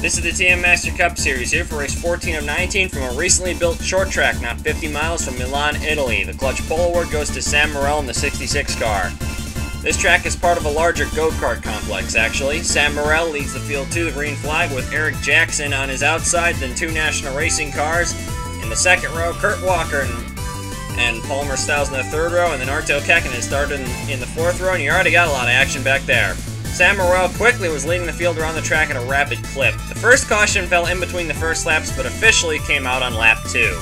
This is the TM Master Cup Series here for race 14 of 19 from a recently built short track not 50 miles from Milan, Italy. The clutch pole award goes to Sam Morel in the 66 car. This track is part of a larger go-kart complex, actually. Sam Morel leads the field to the green flag with Eric Jackson on his outside, then two national racing cars. In the second row, Kurt Walker and Palmer Styles in the third row, and then Arto Kekkonen started in the fourth row, and you already got a lot of action back there. Sam Morel quickly was leading the field around the track at a rapid clip. The first caution fell in between the first laps, but officially came out on lap 2.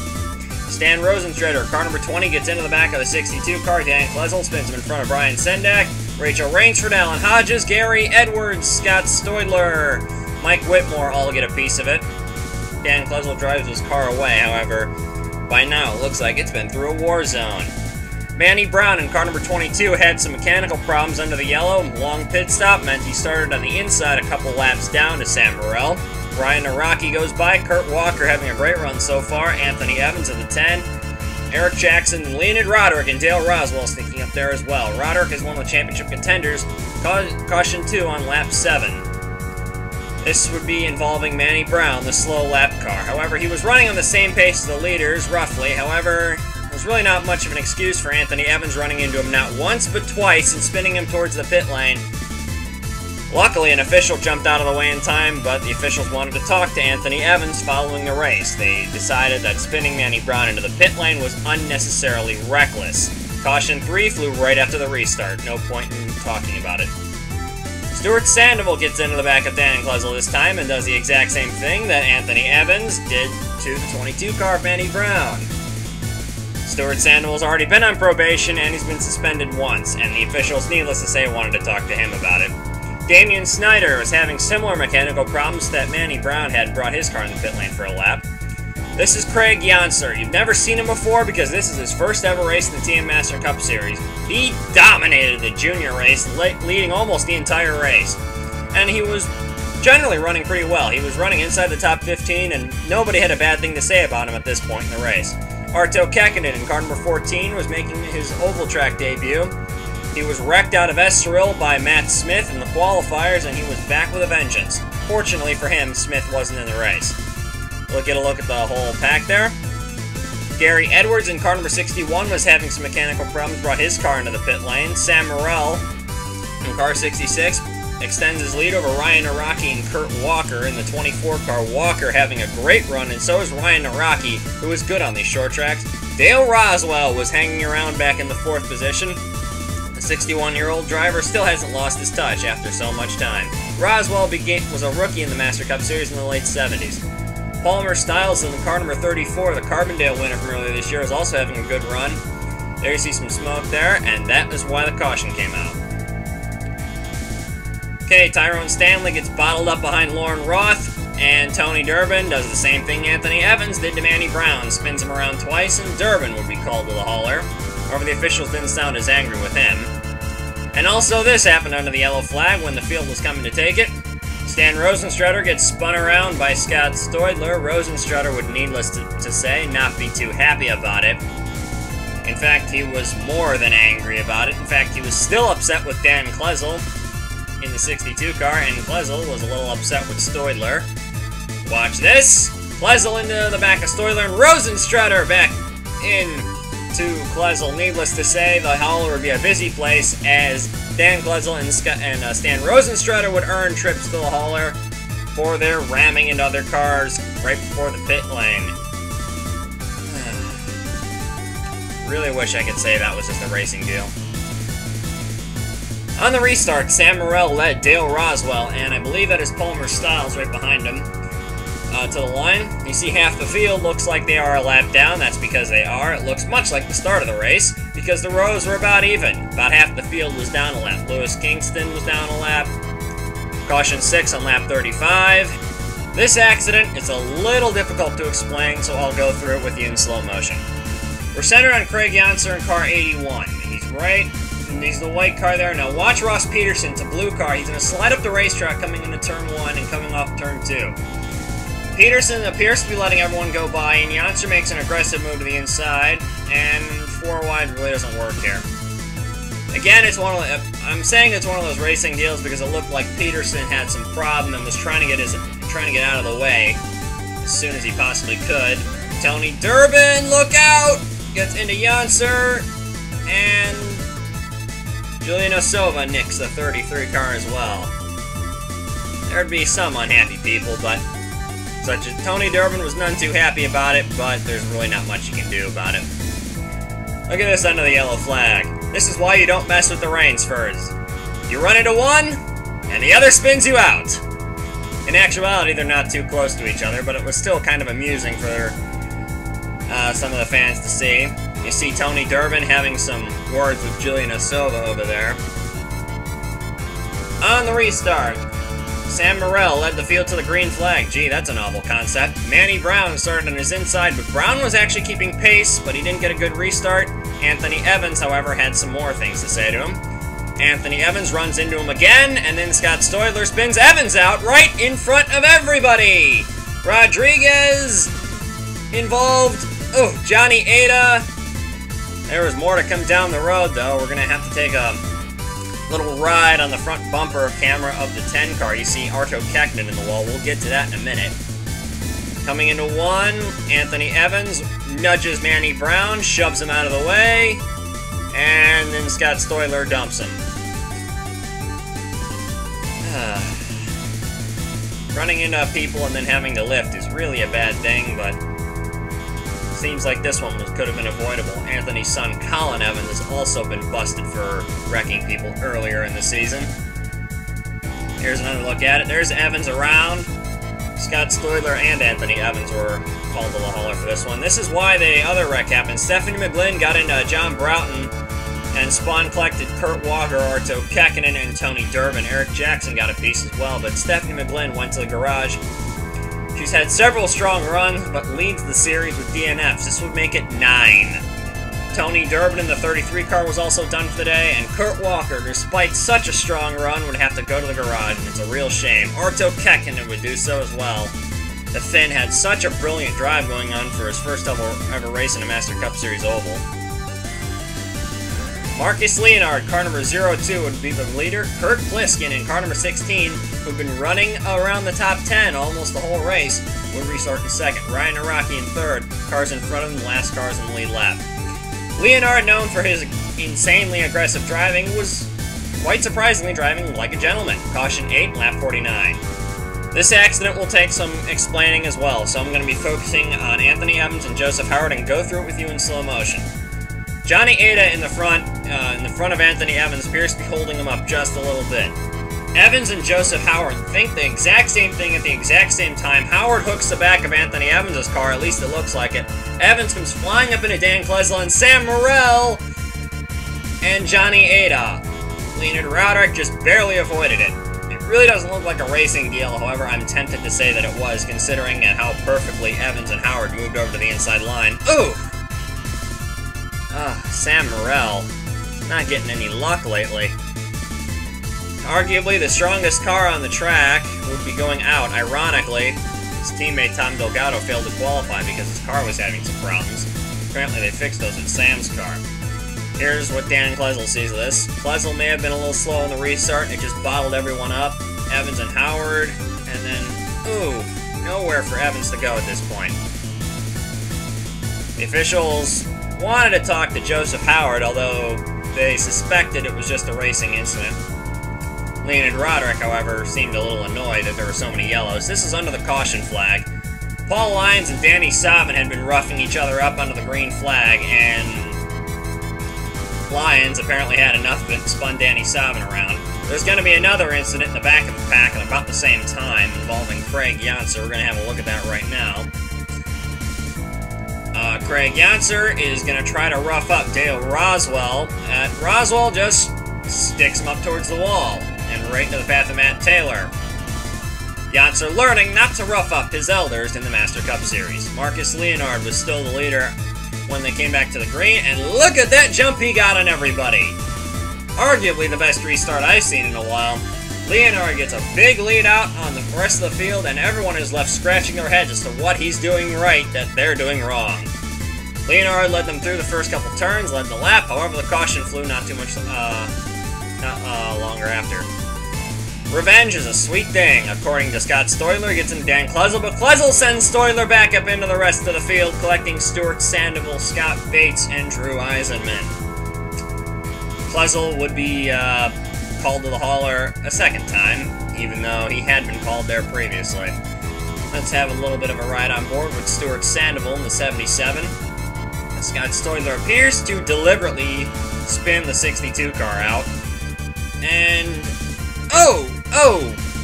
Stan Rosenstrader, car number 20, gets into the back of the 62 car. Dan Klezel spins him in front of Brian Sendak. Rachel Rainsford, Alan Hodges, Gary Edwards, Scott Stoidler, Mike Whitmore all get a piece of it. Dan Klezel drives his car away, however, by now it looks like it's been through a war zone. Manny Brown in car number 22 had some mechanical problems under the yellow. Long pit stop meant he started on the inside a couple laps down to Sam Morel. Ryan Naraki goes by. Kurt Walker having a great run so far. Anthony Evans in the 10. Eric Jackson and Leonid Roderick and Dale Roswell sneaking up there as well. Roderick is one of the championship contenders. Caution 2 on lap 7. This would be involving Manny Brown, the slow lap car. However, he was running on the same pace as the leaders, roughly. However, there's really not much of an excuse for Anthony Evans running into him not once but twice and spinning him towards the pit lane. Luckily, an official jumped out of the way in time, but the officials wanted to talk to Anthony Evans following the race. They decided that spinning Manny Brown into the pit lane was unnecessarily reckless. Caution 3 flew right after the restart. No point in talking about it. Stuart Sandoval gets into the back of Dan Klezel this time and does the exact same thing that Anthony Evans did to the 22 car of Manny Brown. Stuart Sandoval's already been on probation and he's been suspended once, and the officials, needless to say, wanted to talk to him about it. Damian Snyder was having similar mechanical problems that Manny Brown had and brought his car in the pit lane for a lap. This is Craig Janser. You've never seen him before because this is his first ever race in the TM Master Cup Series. He dominated the junior race, leading almost the entire race. And he was generally running pretty well. He was running inside the top 15 and nobody had a bad thing to say about him at this point in the race. Arto Kekkonen in car number 14 was making his oval track debut. He was wrecked out of Estoril by Matt Smith in the qualifiers, and he was back with a vengeance. Fortunately for him, Smith wasn't in the race. We'll get a look at the whole pack there. Gary Edwards in car number 61 was having some mechanical problems, brought his car into the pit lane. Sam Morel in car 66 extends his lead over Ryan Naraki and Kurt Walker in the 24 car. Walker having a great run, and so is Ryan Naraki, who is good on these short tracks. Dale Roswell was hanging around back in the 4th position. The 61-year-old driver still hasn't lost his touch after so much time. Roswell was a rookie in the Master Cup Series in the late 70s. Palmer Styles in the car number 34, the Carbondale winner from earlier this year, is also having a good run. There you see some smoke there, and that is why the caution came out. Okay, Tyrone Stanley gets bottled up behind Lauren Roth, and Tony Durbin does the same thing Anthony Evans did to Manny Brown, spins him around twice, and Durbin would be called to the hauler. However, the officials didn't sound as angry with him. And also this happened under the yellow flag when the field was coming to take it. Stan Rosenstrader gets spun around by Scott Stoidler. Rosenstrader would, needless to say, not be too happy about it. In fact, he was more than angry about it. In fact, he was still upset with Dan Klezel in the 62 car, and Klezel was a little upset with Stoidler. Watch this! Klezel into the back of Stoidler, and Rosenstrader back into Klezel. Needless to say, the hauler would be a busy place as Dan Klezel and Stan Rosenstrader would earn trips to the hauler for their ramming into other cars right before the pit lane. Really wish I could say that was just a racing deal. On the restart, Sam Morel led Dale Roswell, and I believe that is Palmer Styles right behind him, to the line. You see half the field looks like they are a lap down. That's because they are. It looks much like the start of the race, because the rows were about even. About half the field was down a lap. Lewis Kingston was down a lap. Caution 6 on lap 35. This accident is a little difficult to explain, so I'll go through it with you in slow motion. We're centered on Craig Janser in car 81. He's right. He's the white car there. Now watch Ross Peterson, it's a blue car. He's going to slide up the racetrack coming into turn 1 and coming off turn 2. Peterson appears to be letting everyone go by, and Janser makes an aggressive move to the inside, and 4 wide really doesn't work here. Again, it's one of the, I'm saying it's one of those racing deals because it looked like Peterson had some problem and was trying to get out of the way as soon as he possibly could. Tony Durbin, look out! Gets into Janser, and Julian Osova nicks the 33 car as well. There'd be some unhappy people, but such as Tony Durbin was none too happy about it, but there's really not much you can do about it. Look at this under the yellow flag. This is why you don't mess with the Rainsfords. You run into one, and the other spins you out. In actuality, they're not too close to each other, but it was still kind of amusing for some of the fans to see. You see Tony Durbin having some words with Julian Osova over there. On the restart, Sam Morel led the field to the green flag. Gee, that's a novel concept. Manny Brown started on his inside, but Brown was actually keeping pace, but he didn't get a good restart. Anthony Evans, however, had some more things to say to him. Anthony Evans runs into him again, and then Scott Stoidler spins Evans out right in front of everybody! Rodriguez involved. Oh, Johnny Ada. There was more to come down the road, though. We're going to have to take a little ride on the front bumper camera of the 10 car. You see Arto Keknin in the wall. We'll get to that in a minute. Coming into one, Anthony Evans nudges Manny Brown, shoves him out of the way, and then Scott Stoidler dumps him. Running into people and then having to lift is really a bad thing, but seems like this one could have been avoidable. Anthony's son, Colin Evans, has also been busted for wrecking people earlier in the season. Here's another look at it. There's Evans around. Scott Stoidler and Anthony Evans were called to the hauler for this one. This is why the other wreck happened. Stephanie McGlynn got into John Broughton, and Spawn collected Kurt Walker, Arto Kekkonen, and Tony Durbin. Eric Jackson got a piece as well, but Stephanie McGlynn went to the garage. She's had several strong runs, but leads the series with DNFs. This would make it 9. Tony Durbin in the 33 car was also done for the day, and Kurt Walker, despite such a strong run, would have to go to the garage, and it's a real shame. Arto Kekkonen would do so as well. The Finn had such a brilliant drive going on for his first ever race in a Master Cup Series oval. Marcus Leonard, car number 02, would be the leader. Kurt Pliskin in car number 16, who'd been running around the top 10 almost the whole race, would restart in second. Ryan Araki in third. Cars in front of him, last cars in the lead lap. Leonard, known for his insanely aggressive driving, was quite surprisingly driving like a gentleman. Caution 8, lap 49. This accident will take some explaining as well, so I'm going to be focusing on Anthony Evans and Joseph Howard and go through it with you in slow motion. Johnny Ada in the front of Anthony Evans appears to be holding him up just a little bit. Evans and Joseph Howard think the exact same thing at the exact same time. Howard hooks the back of Anthony Evans' car, at least it looks like it. Evans comes flying up into Dan Klesla and Sam Morel and Johnny Ada. Leonard Roderick just barely avoided it. It really doesn't look like a racing deal, however, I'm tempted to say that it was, considering how perfectly Evans and Howard moved over to the inside line. Ooh! Sam Morel. Not getting any luck lately. Arguably the strongest car on the track would be going out. Ironically, his teammate Tom Delgado failed to qualify because his car was having some problems. Apparently they fixed those with Sam's car. Here's what Dan Klesl sees of this. Klesl may have been a little slow in the restart, it just bottled everyone up. Evans and Howard, and then, ooh, nowhere for Evans to go at this point. The officials wanted to talk to Joseph Howard, although they suspected it was just a racing incident. Leonard Roderick, however, seemed a little annoyed that there were so many yellows. This is under the caution flag. Paul Lyons and Danny Savin had been roughing each other up under the green flag, and Lyons apparently had enough of it and spun Danny Savin around. There's going to be another incident in the back of the pack at about the same time involving Craig Janser. We're going to have a look at that right now. Craig Janser is going to try to rough up Dale Roswell. Roswell just sticks him up towards the wall and right into the path of Matt Taylor. Janser learning not to rough up his elders in the Master Cup Series. Marcus Leonard was still the leader when they came back to the green, and look at that jump he got on everybody! Arguably the best restart I've seen in a while. Leonard gets a big lead out on the rest of the field, and everyone is left scratching their heads as to what he's doing right that they're doing wrong. Leonard led them through the first couple turns, led the lap. However, the caution flew not longer after. Revenge is a sweet thing, according to Scott Stoyler. Gets in Dan Klezel, but Klezel sends Stoyler back up into the rest of the field, collecting Stuart Sandoval, Scott Bates, and Drew Eisenman. Klezel would be called to the hauler a second time, even though he had been called there previously. Let's have a little bit of a ride on board with Stuart Sandoval in the 77. Scott Stoyler appears to deliberately spin the 62 car out. And... Oh,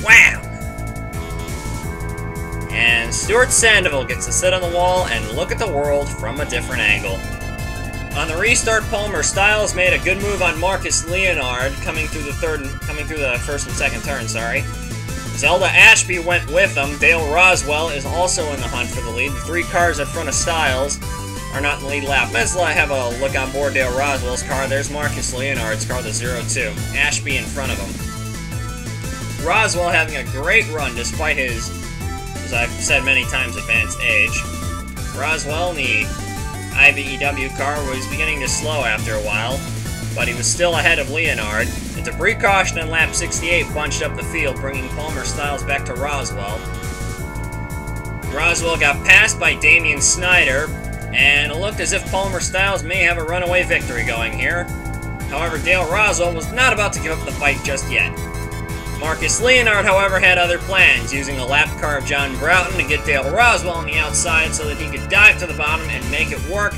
wow! And Stuart Sandoval gets to sit on the wall and look at the world from a different angle. On the restart, Palmer Styles made a good move on Marcus Leonard coming through the first and second turn, sorry. Zelda Ashby went with them. Dale Roswell is also in the hunt for the lead. The three cars in front of Styles are not in the lead lap. Let's have a look on board Dale Roswell's car. There's Marcus Leonard's car, the 02. Ashby in front of him. Roswell having a great run despite his, as I've said many times, advanced age. Roswell in the IBEW car was beginning to slow after a while, but he was still ahead of Leonard. A debris caution on lap 68 bunched up the field, bringing Palmer Styles back to Roswell. Roswell got passed by Damian Snyder, and it looked as if Palmer Styles may have a runaway victory going here. However, Dale Roswell was not about to give up the fight just yet. Marcus Leonard, however, had other plans, using a lap car of John Broughton to get Dale Roswell on the outside so that he could dive to the bottom and make it work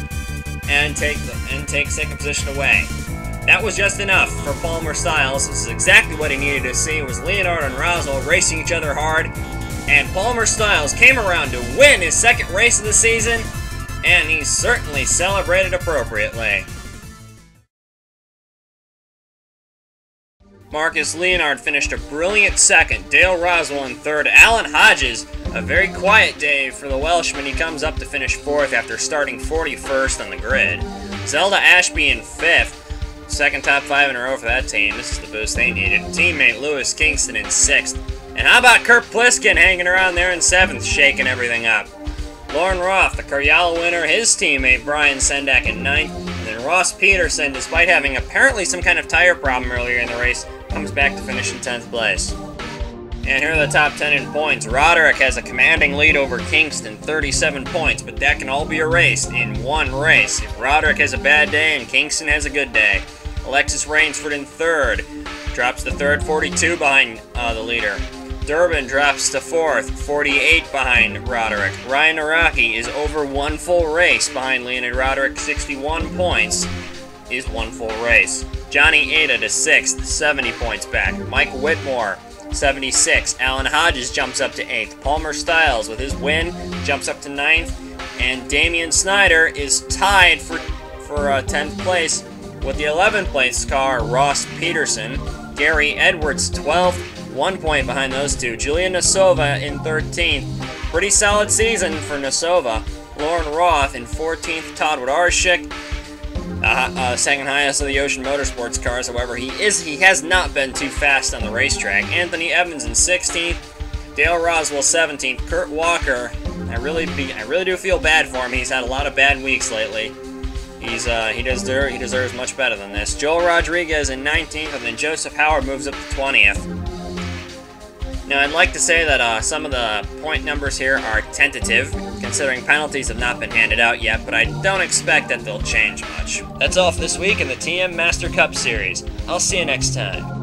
and take second position away. That was just enough for Palmer Styles. This is exactly what he needed to see, was Leonard and Roswell racing each other hard, and Palmer Styles came around to win his second race of the season, and he certainly celebrated appropriately. Marcus Leonard finished a brilliant second. Dale Roswell in third. Alan Hodges, a very quiet day for the Welshman. He comes up to finish fourth after starting 41st on the grid. Zelda Ashby in fifth. Second top five in a row for that team. This is the boost they needed. Teammate Lewis Kingston in sixth. And how about Kurt Pliskin hanging around there in seventh, shaking everything up? Lauren Roth, the Caryala winner, his teammate Brian Sendak in ninth. And then Ross Peterson, despite having apparently some kind of tire problem earlier in the race, comes back to finish in 10th place. And here are the top 10 in points. Roderick has a commanding lead over Kingston, 37 points, but that can all be erased in one race. If Roderick has a bad day and Kingston has a good day. Alexis Rainsford in third, drops to third, 42 behind the leader. Durbin drops to fourth, 48 behind Roderick. Ryan Araki is over one full race behind Leonid Roderick, 61 points is one full race. Johnny Ada to 6th, 70 points back. Mike Whitmore, 76. Alan Hodges jumps up to 8th. Palmer Styles, with his win, jumps up to 9th. And Damian Snyder is tied for 10th place with the 11th place car, Ross Peterson. Gary Edwards, 12th, 1 point behind those two. Julian Nasova in 13th. Pretty solid season for Nasova. Lauren Roth in 14th. Todd Wodarczyk, second highest of the Ocean Motorsports cars. However, he has not been too fast on the racetrack. Anthony Evans in 16th, Dale Roswell 17th, Kurt Walker. I really do feel bad for him. He's had a lot of bad weeks lately. He deserves much better than this. Joel Rodriguez in 19th, and then Joseph Howard moves up to 20th. Now, I'd like to say that some of the point numbers here are tentative, considering penalties have not been handed out yet, but I don't expect that they'll change much. That's all for this week in the TM Master Cup Series. I'll see you next time.